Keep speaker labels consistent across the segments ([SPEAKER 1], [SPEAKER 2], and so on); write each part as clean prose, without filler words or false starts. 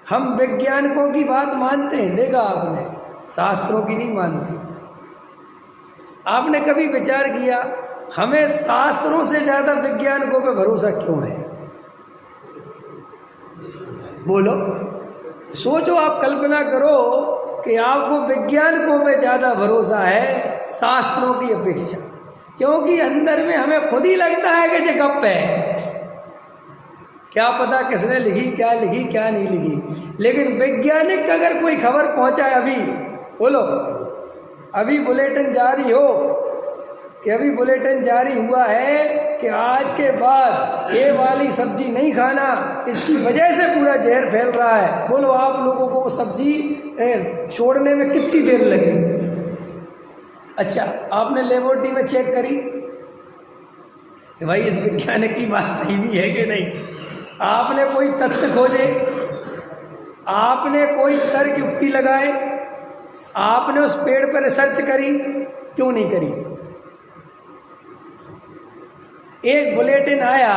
[SPEAKER 1] हम वैज्ञानिकों की बात मानते हैं, देखा आपने, शास्त्रों की नहीं मानते। आपने कभी विचार किया हमें शास्त्रों से ज़्यादा वैज्ञानिकों पे भरोसा क्यों है? बोलो, सोचो, आप कल्पना करो कि आपको वैज्ञानिकों पे ज़्यादा भरोसा है शास्त्रों की अपेक्षा, क्योंकि अंदर में हमें खुद ही लगता है कि ये गप है, क्या पता किसने लिखी, क्या लिखी, क्या नहीं लिखी। लेकिन वैज्ञानिक अगर कोई खबर पहुंचाए, अभी बोलो, अभी बुलेटिन जारी हो कि अभी बुलेटिन जारी हुआ है कि आज के बाद ये वाली सब्जी नहीं खाना, इसकी वजह से पूरा जहर फैल रहा है, बोलो आप लोगों को वो सब्जी छोड़ने में कितनी देर लगेगी? अच्छा, आपने लेबोरेटरी में चेक करी कि भाई इस वैज्ञानिक की बात सही भी है कि नहीं? आपने कोई तथ्य खोजे, आपने कोई तर्क युक्ति लगाए, आपने उस पेड़ पर रिसर्च करी, क्यों नहीं करी? एक बुलेटिन आया,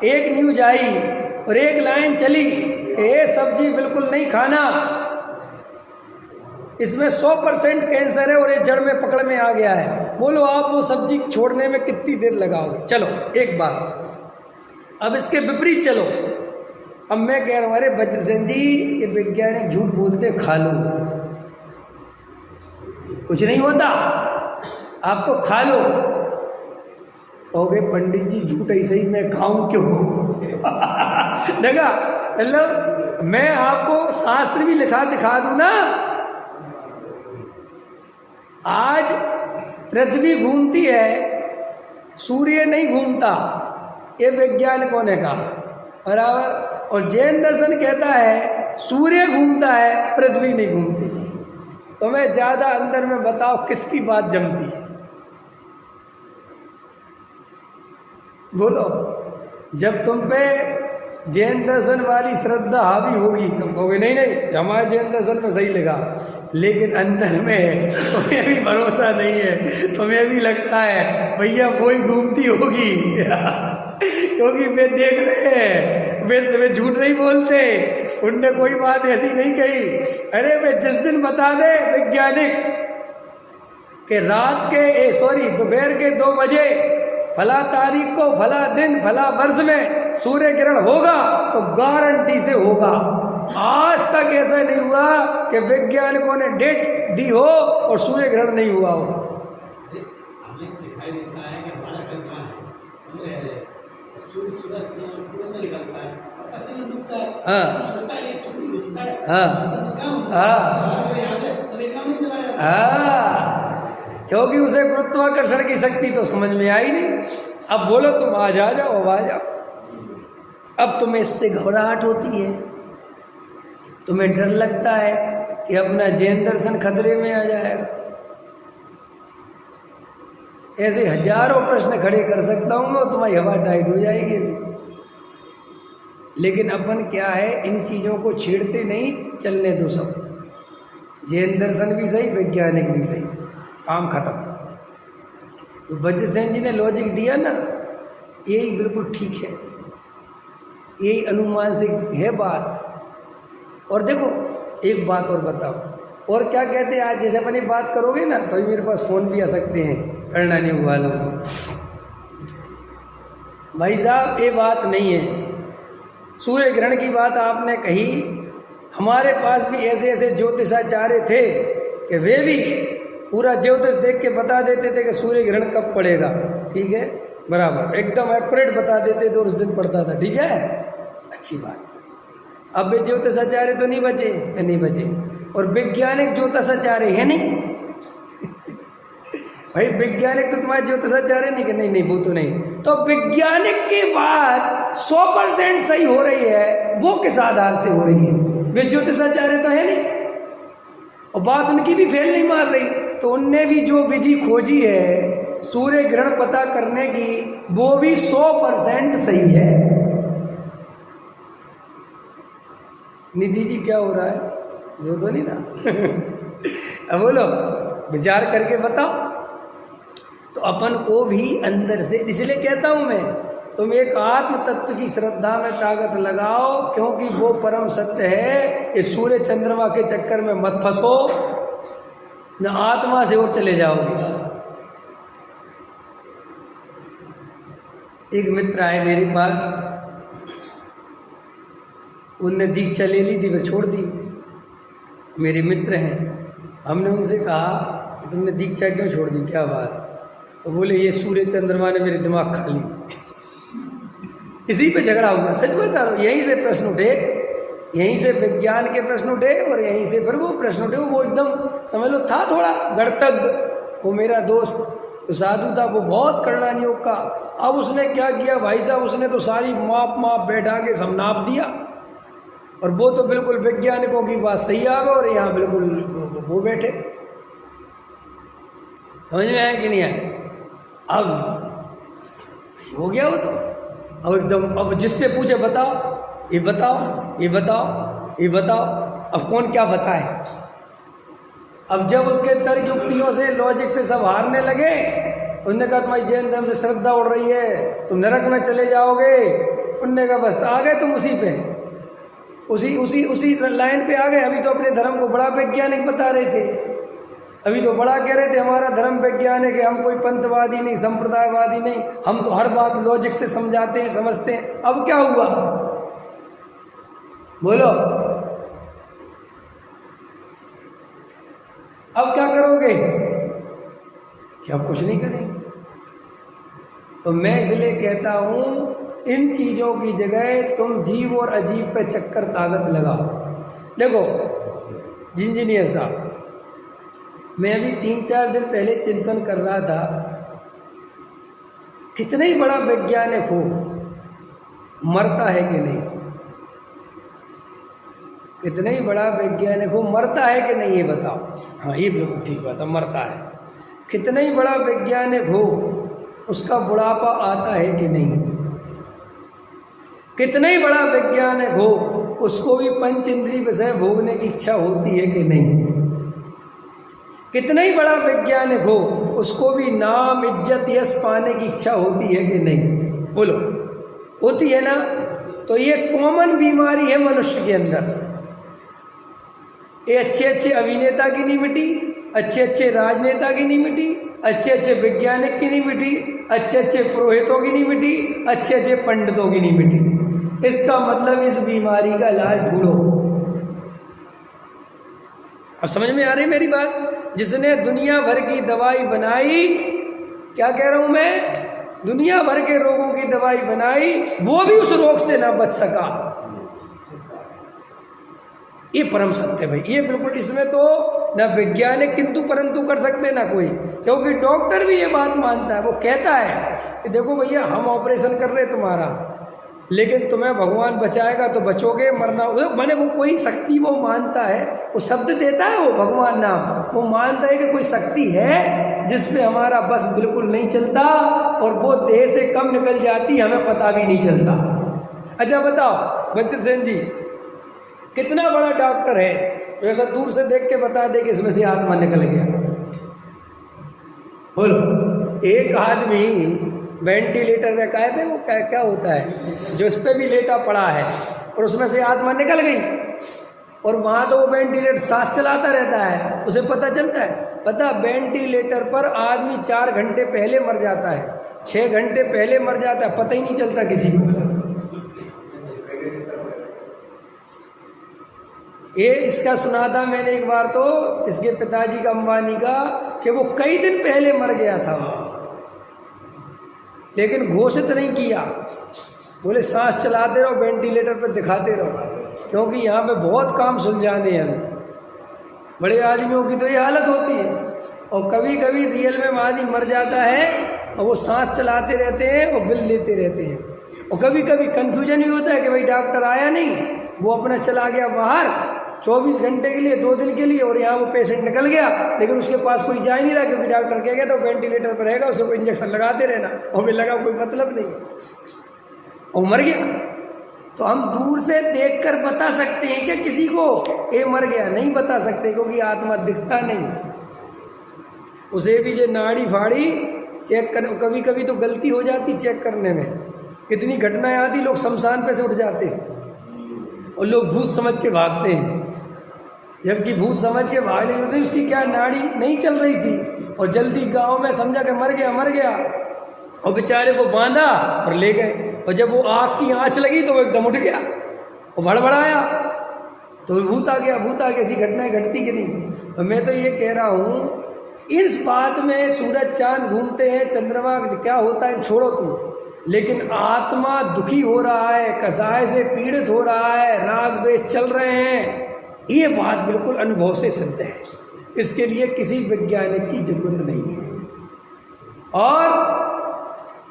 [SPEAKER 1] एक न्यूज आई और एक लाइन चली कि ये सब्जी बिल्कुल नहीं खाना, इसमें 100% कैंसर है और ये जड़ में पकड़ में आ गया है, बोलो आप वो सब्जी छोड़ने में कितनी देर लगाओगे? चलो एक बात, अब इसके विपरीत चलो, अब मैं कह रहा हूँ अरे वज्रसेन जी ये वैज्ञानिक झूठ बोलते, खा लो, कुछ नहीं होता, आप तो खा लो। कहोगे पंडित जी झूठ ऐसे ही मैं खाऊं क्यों? देखा, मतलब मैं आपको शास्त्र भी लिखा दिखा दूं ना, आज पृथ्वी घूमती है, सूर्य नहीं घूमता, ये वैज्ञानिकों ने कहा, बराबर। और जैन दर्शन कहता है सूर्य घूमता है, पृथ्वी नहीं घूमती। तो मैं ज़्यादा अंदर में बताओ किसकी बात जमती है? बोलो, जब तुम पे जैन दर्शन वाली श्रद्धा हावी होगी तुम कहोगे नहीं नहीं हमारे जैन दर्शन में सही लगा, लेकिन अंदर में तुम्हें भी भरोसा नहीं है, तुम्हें भी लगता है भैया वही घूमती होगी क्योंकि वे देख रहे हैं, वे झूठ नहीं बोलते, उनने कोई बात ऐसी नहीं कही। अरे वे जिस दिन बता दे वैज्ञानिक कि रात के दोपहर के 2 बजे फला तारीख को फला दिन फला वर्ष में सूर्य ग्रहण होगा, तो गारंटी से होगा। आज तक ऐसा नहीं हुआ कि वैज्ञानिकों ने डेट दी हो और सूर्य ग्रहण नहीं हुआ हो। हाँ हाँ हाँ, क्योंकि उसे गुरुत्वाकर्षण की शक्ति तो समझ में आई नहीं। अब बोलो तुम आज आ जाओ, अब आ जाओ, अब तुम्हें इससे घबराहट होती है, तुम्हें डर लगता है कि अपना जैन दर्शन खतरे में आ जाएगा। ऐसे हजारों प्रश्न खड़े कर सकता हूँ मैं, तुम्हारी हवा टाइट हो जाएगी। लेकिन अपन क्या है, इन चीज़ों को छेड़ते नहीं, चलने दो सब, जैन दर्शन भी सही, वैज्ञानिक भी सही, काम खत्म। तो वज्रसेन जी ने लॉजिक दिया ना, यही बिल्कुल ठीक है, यही अनुमान से है बात। और देखो एक बात और बताओ, और क्या कहते हैं, आज जैसे अपनी बात करोगे ना तो मेरे पास फ़ोन भी आ सकते हैं करना नहीं वालों को, भाई साहब ये बात नहीं है, सूर्य ग्रहण की बात आपने कही, हमारे पास भी ऐसे ऐसे ज्योतिषाचार्य थे कि वे भी पूरा ज्योतिष देख के बता देते थे कि सूर्य ग्रहण कब पड़ेगा, ठीक है, बराबर एकदम एक्यूरेट बता देते थे और उस दिन पड़ता था, ठीक है, अच्छी बात है। अब वे ज्योतिषाचार्य तो नहीं बचे, नहीं बचे, और वैज्ञानिक ज्योतिषाचार्य है नहीं भाई वैज्ञानिक तो तुम्हारे ज्योतिषाचार्य नहीं कि नहीं वो तो नहीं। तो वैज्ञानिक की बात 100% सही हो रही है, वो किस आधार से हो रही है? वे ज्योतिषाचार्य तो है नहीं, और बात उनकी भी फेल नहीं मार रही। तो उनने भी जो विधि खोजी है सूर्य ग्रहण पता करने की, वो भी 100% सही है। निधि जी क्या हो रहा है, जो तो नहीं ना अब बोलो, विचार करके बताओ। तो अपन को भी अंदर से, इसलिए कहता हूं मैं तुम एक आत्म तत्व की श्रद्धा में ताकत लगाओ, क्योंकि वो परम सत्य है। इस सूर्य चंद्रमा के चक्कर में मत फंसो, न आत्मा से और चले जाओगे। एक मित्र आए मेरे पास, उनने दीक्षा ले ली थी, फिर छोड़ दी। मेरे मित्र हैं, हमने उनसे कहा कि तुमने दीक्षा क्यों छोड़ दी, क्या बात? तो बोले ये सूर्य चंद्रमा ने मेरे दिमाग खा ली। इसी पे झगड़ा हुआ, सच बता रहा हूँ। यहीं से प्रश्न उठे, यहीं से विज्ञान के प्रश्न उठे और यहीं से फिर वो प्रश्न उठे। वो एकदम समझ लो था थोड़ा गणतज्ञ, वो मेरा दोस्त तो साधु था, वो बहुत करणान योग का। अब उसने क्या किया भाई साहब, उसने तो सारी माप बैठा के सब नाप दिया, और वो तो बिल्कुल वैज्ञानिकों की बात सही आ गई, और यहाँ बिल्कुल वो बैठे। समझ में आया कि नहीं आया? अब हो गया वो तो, अब एकदम, अब जिससे पूछे बताओ, ये बताओ, ये बताओ, ये बताओ, अब कौन क्या बताए? अब जब उसके तर्क युक्तियों से, लॉजिक से सब हारने लगे, उनने कहा तुम्हारी जैन धर्म से श्रद्धा उड़ रही है, तुम नरक में चले जाओगे। उनने कहा बस आ गए तुम उसी पे, उसी लाइन पे आ गए। अभी तो अपने धर्म को बड़ा वैज्ञानिक बता रहे थे, अभी तो बड़ा कह रहे थे हमारा धर्म वैज्ञानिक है, हम कोई पंथवादी नहीं, संप्रदायवादी नहीं, हम तो हर बात लॉजिक से समझाते हैं, समझते हैं। अब क्या हुआ बोलो, अब क्या करोगे? क्या आप कुछ नहीं करेंगे? तो मैं इसलिए कहता हूं, इन चीज़ों की जगह तुम जीव और अजीब पे चक्कर ताकत लगाओ। देखो इंजीनियर साहब, मैं अभी 3-4 दिन पहले चिंतन कर रहा था, कितना ही बड़ा वैज्ञानिक हो, मरता है कि नहीं? कितना ही बड़ा वैज्ञानिक हो, मरता है कि नहीं, ये बताओ। हाँ ये बिल्कुल ठीक बात, सब मरता है। कितना ही बड़ा वैज्ञानिक हो, उसका बुढ़ापा आता है कि नहीं? कितना ही बड़ा वैज्ञानिक हो, उसको भी पंच इंद्रिय विषय भोगने की इच्छा होती है कि नहीं? कितना ही बड़ा वैज्ञानिक हो, उसको भी नाम, इज्जत, यश पाने की इच्छा होती है कि नहीं? बोलो, होती है ना? तो ये कॉमन बीमारी है मनुष्य के अंदर। ये अच्छे अच्छे अभिनेता की नहीं मिटी, अच्छे अच्छे राजनेता की नहीं मिटी, अच्छे अच्छे वैज्ञानिक की नहीं मिटी, अच्छे अच्छे पुरोहितों की नहीं मिटी, अच्छे अच्छे पंडितों की नहीं मिटी। इसका मतलब इस बीमारी का इलाज ढूंढो। अब समझ में आ रही मेरी बात? जिसने दुनिया भर की दवाई बनाई, क्या कह रहा हूं मैं, दुनिया भर के रोगों की दवाई बनाई, वो भी उस रोग से ना बच सका। ये परम सत्य भाई, ये बिल्कुल, इसमें तो ना वैज्ञानिक किंतु परंतु कर सकते ना कोई, क्योंकि डॉक्टर भी ये बात मानता है। वो कहता है कि देखो भैया हम ऑपरेशन कर रहे तुम्हारा, लेकिन तुम्हें भगवान बचाएगा तो बचोगे, मरना मैंने वो कोई शक्ति वो मानता है, वो शब्द देता है, वो भगवान नाम, वो मानता है कि कोई शक्ति है जिसमें हमारा बस बिल्कुल नहीं चलता, और वो देह से कम निकल जाती, हमें पता भी नहीं चलता। अच्छा बताओ बद्र सेन जी, कितना बड़ा डॉक्टर है, ऐसा दूर से देख के बता दे कि इसमें से आत्मा निकल गया? बोलो, एक आदमी वेंटिलेटर में काय पे, वो क्या होता है जो इस पर भी लेटा पड़ा है, और उसमें से आत्मा निकल गई, और वहाँ तो वो वेंटिलेटर सांस चलाता रहता है, उसे पता चलता है? पता, वेंटिलेटर पर आदमी 4 घंटे पहले मर जाता है, 6 घंटे पहले मर जाता है, पता ही नहीं चलता किसी को। ये इसका सुना था मैंने एक बार, तो इसके पिताजी का, अंबानी का, कि वो कई दिन पहले मर गया था, लेकिन घोषित नहीं किया। बोले सांस चलाते रहो, वेंटिलेटर पर दिखाते रहो, क्योंकि यहाँ पे बहुत काम सुलझाने हैं हमें। बड़े आदमियों की तो ये हालत होती है, और कभी कभी रियल में आदमी मर जाता है और वो सांस चलाते रहते हैं और बिल लेते रहते हैं, और कभी कभी कन्फ्यूजन भी होता है कि भाई डॉक्टर आया नहीं, वो अपना चला गया बाहर 24 घंटे के लिए, 2 दिन के लिए, और यहाँ वो पेशेंट निकल गया, लेकिन उसके पास कोई जा ही नहीं रहा, क्योंकि डॉक्टर कह गया तो वेंटिलेटर पर रहेगा, उसे कोई इंजेक्शन लगाते रहना, और भी लगा कोई मतलब नहीं है, और मर गया। तो हम दूर से देखकर बता सकते हैं क्या किसी को ये मर गया? नहीं बता सकते, क्योंकि आत्मा दिखता नहीं। उसे भी जो नाड़ी फाड़ी चेक कर, कभी कभी तो गलती हो जाती चेक करने में, कितनी घटनाएं आती, लोग शमशान पे से उठ जाते हैं और लोग भूत समझ के भागते हैं, जबकि भूत समझ के भागने होते उसकी क्या नाड़ी नहीं चल रही थी और जल्दी गांव में समझा कि मर गया और बेचारे को बांधा और ले गए। और जब वो आग की आंच लगी तो वो एकदम उठ गया और भड़बड़ाया तो भूत आ गया। ऐसी घटनाएं घटती कि नहीं। तो मैं तो ये कह रहा हूँ, इस बात में सूरज चांद घूमते हैं, चंद्रमा क्या होता है छोड़ो तुम, लेकिन आत्मा दुखी हो रहा है, कसाय से पीड़ित हो रहा है, राग द्वेष चल रहे हैं, ये बात बिल्कुल अनुभव से सिद्ध है। इसके लिए किसी वैज्ञानिक की जरूरत नहीं है। और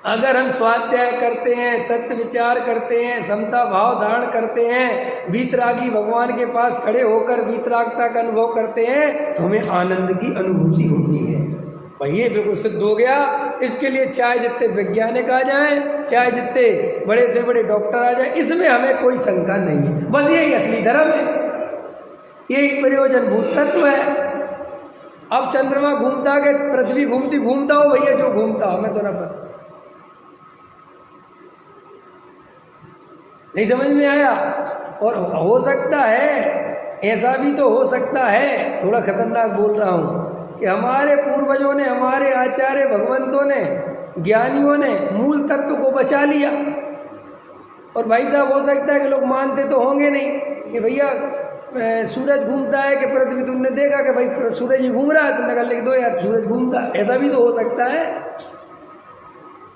[SPEAKER 1] अगर हम स्वाध्याय करते हैं, तत्व विचार करते हैं, समता भाव धारण करते हैं, वीतरागी भगवान के पास खड़े होकर वीतरागता का अनुभव करते हैं, तो हमें आनंद की अनुभूति होती है। भाई ये बिल्कुल सिद्ध हो गया। इसके लिए चाहे जितने वैज्ञानिक आ जाएं, चाहे जितने बड़े से बड़े डॉक्टर आ जाएं, इसमें हमें कोई शंका नहीं है। बस यही असली धर्म है, यही प्रयोजनभूत तत्व है। अब चंद्रमा घूमता के पृथ्वी घूमता हो भैया, जो घूमता हमें तो ना पता। नहीं समझ में आया। और हो सकता है, ऐसा भी तो हो सकता है, थोड़ा खतरनाक बोल रहा हूँ, कि हमारे पूर्वजों ने, हमारे आचार्य भगवंतों ने, ज्ञानियों ने मूल तत्व को बचा लिया। और भाई साहब हो सकता है कि लोग मानते तो होंगे नहीं कि भैया सूरज घूमता है कि पृथ्वी, तुमने देखा कि भाई सूरज ही घूम रहा है, तुमने कहा लिख दो यार सूरज घूमता, ऐसा भी तो हो सकता है।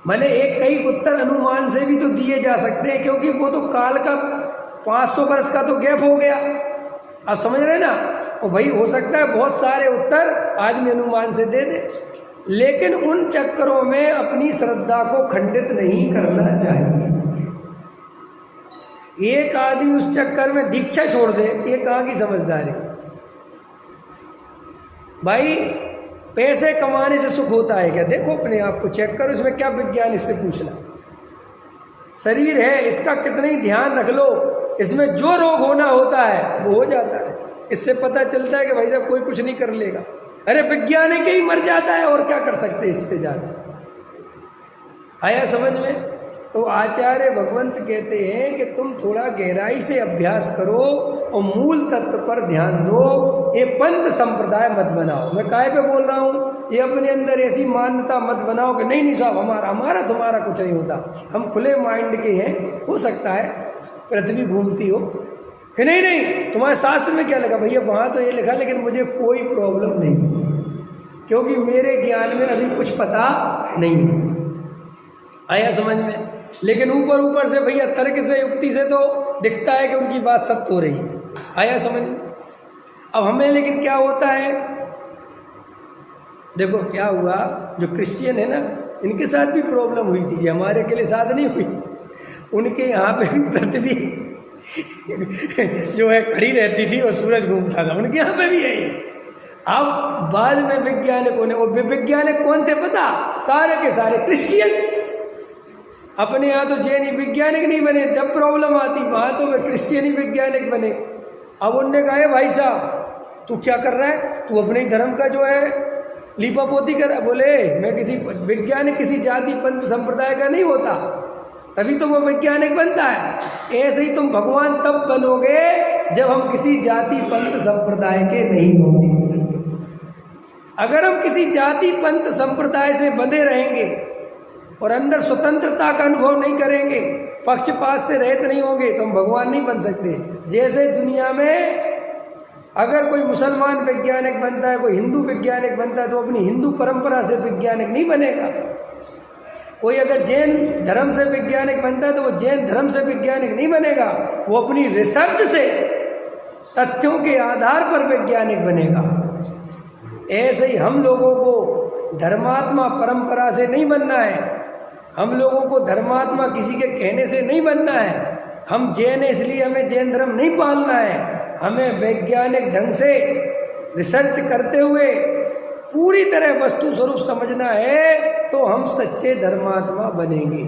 [SPEAKER 1] मैंने एक कई उत्तर अनुमान से भी तो दिए जा सकते हैं, क्योंकि वो तो काल का 500 वर्ष का तो गैप हो गया। आप समझ रहे ना। और भाई हो सकता है बहुत सारे उत्तर आदमी अनुमान से दे दे, लेकिन उन चक्करों में अपनी श्रद्धा को खंडित नहीं करना चाहिए। एक आदमी उस चक्कर में दीक्षा छोड़ दे, ये कहाँ की समझदारी। भाई पैसे कमाने से सुख होता है क्या? देखो अपने आप को चेक करो, इसमें क्या विज्ञान इससे पूछना। शरीर है, इसका कितना ही ध्यान रख लो, इसमें जो रोग होना होता है वो हो जाता है। इससे पता चलता है कि भाई साहब कोई कुछ नहीं कर लेगा। अरे वैज्ञानिक ही मर जाता है, और क्या कर सकते हैं इससे ज़्यादा। आया समझ में। तो आचार्य भगवंत कहते हैं कि तुम थोड़ा गहराई से अभ्यास करो और मूल तत्व पर ध्यान दो। ये पंथ संप्रदाय मत बनाओ। मैं काहे पे बोल रहा हूँ, ये अपने अंदर ऐसी मान्यता मत बनाओ कि नहीं साहब हमारा तुम्हारा कुछ नहीं होता, हम खुले माइंड के हैं। हो सकता है पृथ्वी घूमती हो कि नहीं तुम्हारे शास्त्र में क्या लिखा, भैया वहाँ तो ये लिखा, लेकिन मुझे कोई प्रॉब्लम नहीं, क्योंकि मेरे ज्ञान में अभी कुछ पता नहीं है। आया समझ में। लेकिन ऊपर से भैया तर्क से, युक्ति से तो दिखता है कि उनकी बात सत्य हो रही है। आया समझ में। अब हमें लेकिन क्या होता है, देखो क्या हुआ, जो क्रिश्चियन है ना, इनके साथ भी प्रॉब्लम हुई थी, हमारे के लिए साथ नहीं हुई। उनके यहाँ पे भी पृथ्वी जो है खड़ी रहती थी और सूरज घूमता था, उनके यहाँ पे भी यही। अब बाद में वैज्ञानिकों ने, वो वैज्ञानिक कौन थे पता, सारे के सारे क्रिश्चियन। अपने यहाँ तो जैन वैज्ञानिक नहीं बने, जब प्रॉब्लम आती वहाँ तो वे क्रिश्चियन ही वैज्ञानिक बने। अब उनने कहा भाई साहब तू क्या कर रहा है, तू अपने ही धर्म का जो है लीपापोती कर। बोले मैं किसी वैज्ञानिक किसी जाति पंथ संप्रदाय का नहीं होता, तभी तो वो वैज्ञानिक बनता है। ऐसे ही तुम भगवान तब बनोगे जब हम किसी जाति पंथ संप्रदाय के नहीं होंगे। अगर हम किसी जाति पंथ संप्रदाय से बंधे रहेंगे और अंदर स्वतंत्रता का अनुभव नहीं करेंगे, पक्षपात से रहित नहीं होंगे, तो हम भगवान नहीं बन सकते। जैसे दुनिया में अगर कोई मुसलमान वैज्ञानिक बनता है, कोई हिंदू वैज्ञानिक बनता है, तो अपनी हिंदू परंपरा से वैज्ञानिक नहीं बनेगा। कोई अगर जैन धर्म से वैज्ञानिक बनता है तो वो जैन धर्म से वैज्ञानिक नहीं बनेगा, वो अपनी रिसर्च से, तथ्यों के आधार पर वैज्ञानिक बनेगा। ऐसे ही हम लोगों को धर्मात्मा परंपरा से नहीं बनना है, हम लोगों को धर्मात्मा किसी के कहने से नहीं बनना है। हम जैन है इसलिए हमें जैन धर्म नहीं पालना है, हमें वैज्ञानिक ढंग से रिसर्च करते हुए पूरी तरह वस्तु स्वरूप समझना है, तो हम सच्चे धर्मात्मा बनेंगे।